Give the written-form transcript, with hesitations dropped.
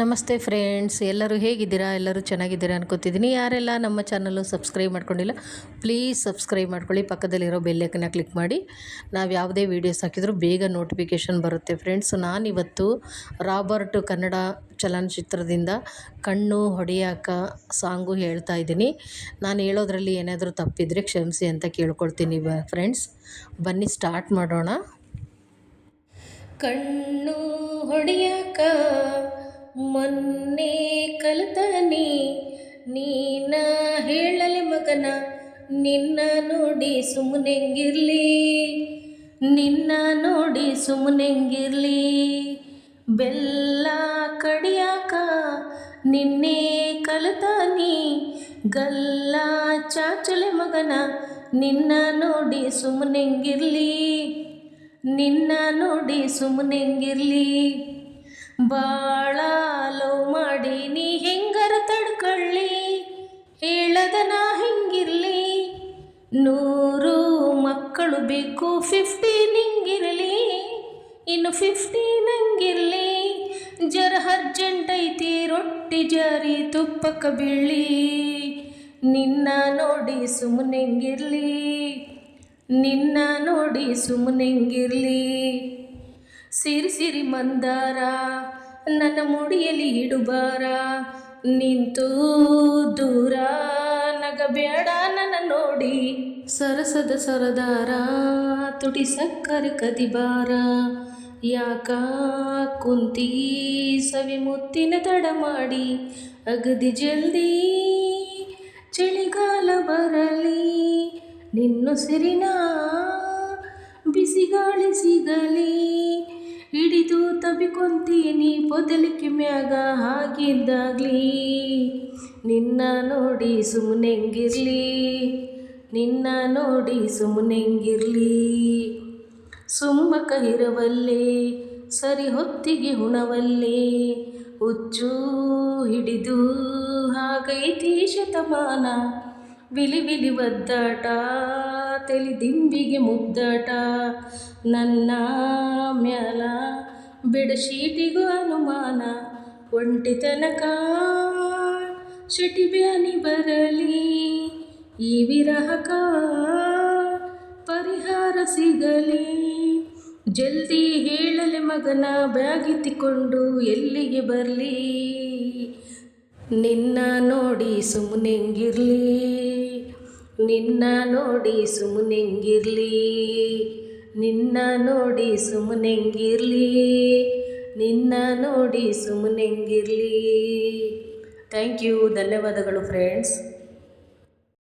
ನಮಸ್ತೆ ಫ್ರೆಂಡ್ಸ್, ಎಲ್ಲರೂ ಹೇಗಿದ್ದೀರಾ? ಎಲ್ಲರೂ ಚೆನ್ನಾಗಿದ್ದೀರಾ ಅನ್ಕೋತಿದ್ದೀನಿ. ಯಾರೆಲ್ಲ ನಮ್ಮ ಚಾನಲ್ಲು ಸಬ್ಸ್ಕ್ರೈಬ್ ಮಾಡ್ಕೊಂಡಿಲ್ಲ, ಪ್ಲೀಸ್ ಸಬ್ಸ್ಕ್ರೈಬ್ ಮಾಡ್ಕೊಳ್ಳಿ. ಪಕ್ಕದಲ್ಲಿರೋ ಬೆಲ್ಲೈಕನ್ನ ಕ್ಲಿಕ್ ಮಾಡಿ. ನಾವು ಯಾವುದೇ ವೀಡಿಯೋಸ್ ಹಾಕಿದರೂ ಬೇಗ ನೋಟಿಫಿಕೇಷನ್ ಬರುತ್ತೆ. ಫ್ರೆಂಡ್ಸ್, ನಾನಿವತ್ತು ರಾಬರ್ಟ್ ಕನ್ನಡ ಚಲನಚಿತ್ರದಿಂದ ಕಣ್ಣು ಹೊಡೆಯಾಕ ಸಾಂಗು ಹೇಳ್ತಾ ಇದ್ದೀನಿ. ನಾನು ಹೇಳೋದ್ರಲ್ಲಿ ಏನಾದರೂ ತಪ್ಪಿದರೆ ಕ್ಷಮಿಸಿ ಅಂತ ಕೇಳ್ಕೊಳ್ತೀನಿ. ಫ್ರೆಂಡ್ಸ್, ಬನ್ನಿ ಸ್ಟಾರ್ಟ್ ಮಾಡೋಣ. ಕಣ್ಣು ಹೊಡೆಯಾಕ ಮೊನ್ನೆ ಕಲಿತನಿ, ನೀನ ಹೇಳಲಿ ಮಗನ, ನಿನ್ನ ನೋಡಿ ಸುಮ್ಮನೆಂಗಿರ್ಲಿ, ನಿನ್ನ ನೋಡಿ ಸುಮ್ಮನೆಂಗಿರ್ಲಿ. ಬೆಲ್ಲ ಕಡಿಯಾಕ ನಿನ್ನೆ ಕಲಿತನಿ, ಗಲ್ಲ ಚಾಚಲೆ ಮಗನ, ನಿನ್ನ ನೋಡಿ ಸುಮ್ಮನೆಂಗಿರ್ಲಿ, ನಿನ್ನ ನೋಡಿ ಸುಮ್ಮನೆಂಗಿರ್ಲಿ. ಬಾಳ ಲವ್ ಮಾಡಿ ನೀ ಹೆಂಗರ ತಡ್ಕೊಳ್ಳಿ, ಹೇಳದನ ಹೆಂಗಿರ್ಲಿ. 100 ಮಕ್ಕಳು ಬೇಕು, 50 ನಿಂಗಿರಲಿ, ಇನ್ನು 50 ನಂಗಿರಲಿ. ಜರ ಅರ್ಜೆಂಟ್ ಐತಿ ರೊಟ್ಟಿ ಜಾರಿ ತುಪ್ಪಕ್ಕ ಬೀಳಿ, ನಿನ್ನ ನೋಡಿ ಸುಮ್ಮನೆಂಗಿರ್ಲಿ, ನಿನ್ನ ನೋಡಿ ಸುಮ್ಮನೆಂಗಿರ್ಲಿ. ಸಿರಿ ಸಿರಿ ಮಂದಾರ ನನ್ನ ಮುಡಿಯಲ್ಲಿ ಇಡುಬಾರ, ನಿಂತು ದೂರ ನಗಬೇಡ ನನ್ನ ನೋಡಿ. ಸರಸದ ಸರದಾರ ತುಟಿ ಸಕ್ಕರೆ ಕದಿಬಾರ, ಯಾಕ ಕುಂತಿ ಸವಿ ಮುತ್ತಿನ ತಡ ಮಾಡಿ. ಅಗದಿ ಜಲ್ದಿ ಚಳಿಗಾಲ ಬರಲಿ, ನಿನ್ನುಸಿರಿನ ಬಿಸಿಗಾಳಿ ಸಿಗಲಿ. ಹಿಡಿದು ತಬಿಕೊಂತೀನಿ ಪೊದಲಿಕೆ ಮ್ಯಾಗ ಹಾಗಿದ್ದಾಗ್ಲಿ, ನಿನ್ನ ನೋಡಿ ಸುಮ್ಮನೆಂಗಿರ್ಲಿ, ನಿನ್ನ ನೋಡಿ ಸುಮ್ಮನೆಂಗಿರ್ಲಿ. ಸುಮ್ಮಕ ಇರವಲ್ಲೇ ಸರಿ ಹೊತ್ತಿಗೆ ಹುಣವಲ್ಲೇ, ಹುಚ್ಚು ಹಿಡಿದು ಹಾಗೈತಿ ಶತಮಾನ. ವಿಲಿ ವಿಲಿ ಒದ್ದಾಟ ತಲಿ ದಿಂಬಿಗೆ ಮುದ್ದಾಟ, ನನ್ನ ಮ್ಯಾಲ ಬೆಡಶೀಟಿಗೂ ಅನುಮಾನ. ಒಂಟಿತನಕ ಶಟಿ ಬ್ಯಾನಿ ಬರಲಿ, ಈ ವಿರಹಕ ಪರಿಹಾರ ಸಿಗಲಿ. ಜಲ್ದಿ ಹೇಳಲೆ ಮಗನ, ಬ್ಯಾಗಿತ್ತಿಕೊಂಡು ಎಲ್ಲಿಗೆ ಬರಲಿ. ನಿನ್ನ ನೋಡಿ ಸುಮ್ಮನೆಂಗಿರ್ಲಿ, ನಿನ್ನ ನೋಡಿ ಸುಮ್ಮನೆಂಗಿರ್ಲಿ, ನಿನ್ನ ನೋಡಿ ಸುಮ್ಮನೆಂಗಿರ್ಲಿ, ನಿನ್ನ ನೋಡಿ ಸುಮ್ಮನೆಂಗಿರ್ಲಿ. ಥ್ಯಾಂಕ್ ಯು, ಧನ್ಯವಾದಗಳು ಫ್ರೆಂಡ್ಸ್.